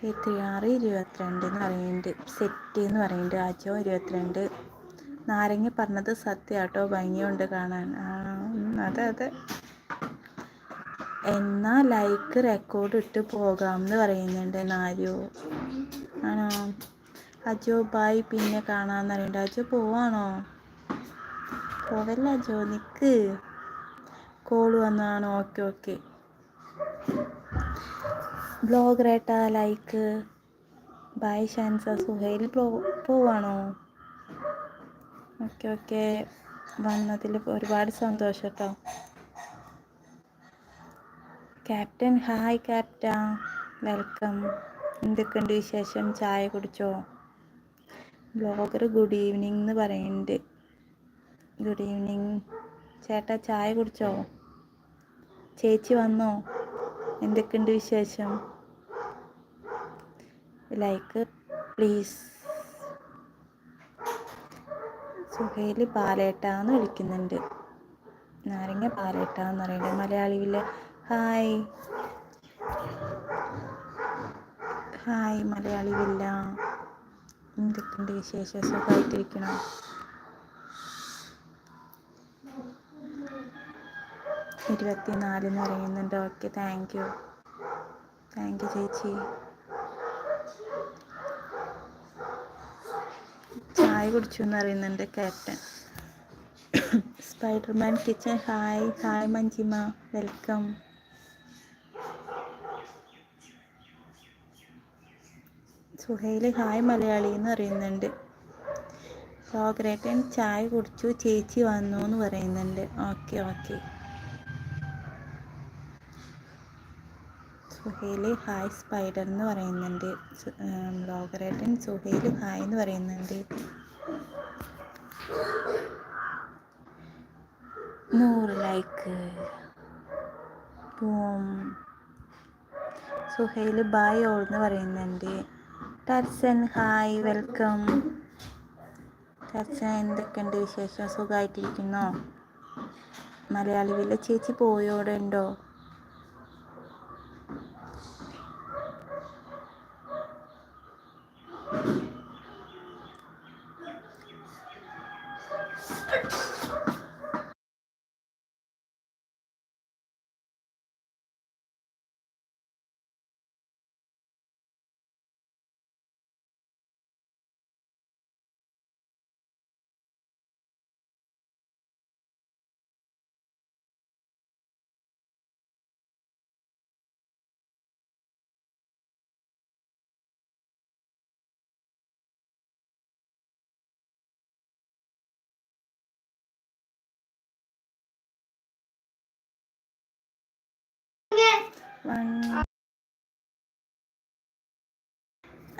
6 22 എന്ന് പറയുന്നുണ്ട്. സെറ്റ് എന്ന് പറയുന്നുണ്ട്. അജോ 22. നാരങ്ങ പറഞ്ഞത് സത്യം കേട്ടോ, ഭംഗിയുണ്ട് കാണാൻ. അതെ അതെ. എന്നാ ലൈക്ക് റെക്കോർഡ് ഇട്ട് പോകാമെന്ന് പറയുന്നുണ്ട് നാരു. ആണോ? അജോ ബായ്, പിന്നെ കാണാമെന്ന് പറയുന്നുണ്ട്. അജോ പോവാണോ? പോവല്ല അജോ, നിക്ക്. കോൾ വന്നാണോ? Okay okay. ബ്ലോഗ് റേട്ടാ ലൈക്ക്. ബായ് ഷാൻസ. സുഹൈൽ പോവാണോ? Okay okay. വന്നതിൽ ഒരുപാട് സന്തോഷം കേട്ടോ. Captain hi captain, welcome. എന്തൊക്കെയുണ്ട് വിശേഷം? ചായ കുടിച്ചോ? ബ്ലോഗർ ഗുഡ് ഈവനിങ് എന്ന് പറയുന്നുണ്ട്. ഗുഡ് ഈവനിങ് ചേട്ടാ, ചായ കുടിച്ചോ? ചേച്ചി വന്നോ? എന്തൊക്കെയുണ്ട് വിശേഷം? Like please. സുഹൈൽ പാലേട്ടാന്ന് വിളിക്കുന്നുണ്ട്. നാരങ്ങ പാലേട്ടാന്ന് പറയുന്നത് മലയാളിയിലെ. Hi hi മലയാളിയില്ല. എന്തൊക്കെയുണ്ട് വിശേഷം? സുഖമായിട്ടിരിക്കണം. എന്ന് പറയുന്നുണ്ട്. ഓക്കെ, താങ്ക് യു ചേച്ചി. ചായ കുടിച്ചു എന്ന് പറയുന്നുണ്ട് captain. Spiderman kitchen hi Manjima, welcome. Suhail hi Malayali എന്ന് പറയുന്നുണ്ട്. ബ്ലോഗറേട്ടൻ ചായ കുടിച്ചു, ചേച്ചി വന്നു എന്ന് പറയുന്നുണ്ട്. Okay okay. Suhail hi spider എന്ന് പറയുന്നുണ്ട്. ബ്ലോഗറേട്ടൻ സുഹൈൽ ഹായ് എന്ന് പറയുന്നുണ്ട്. 100 ലൈക്ക്. സുഹൈൽ ബായ് ഓൾ എന്ന് പറയുന്നുണ്ട്. ടർസൻ ഹായ്, വെൽക്കം. ടർസൻ എന്തൊക്കെയുണ്ട് വിശേഷം? സുഖമായിട്ടിരിക്കുന്നോ? മലയാളി വില്ല ചേച്ചി പോയോടെ ഉണ്ടോ?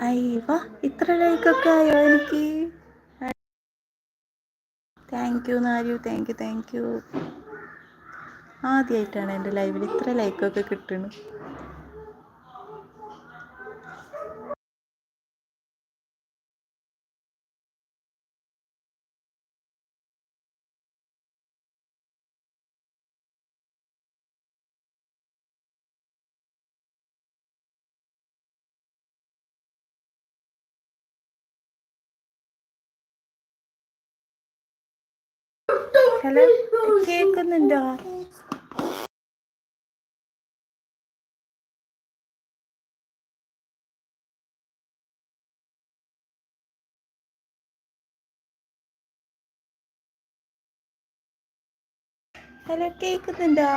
അയ്യോ, ഇത്ര ലൈക്കൊക്കെ ആയോ എനിക്ക്? താങ്ക് യു നാരു, താങ്ക് യു. ആദ്യമായിട്ടാണ് എൻ്റെ ലൈവിൽ ഇത്ര ലൈക്കൊക്കെ കിട്ടുന്നത്. ഹലോ, കേൾക്കുന്നുണ്ടോ? ഹലോ, കേൾക്കുന്നുണ്ടോ?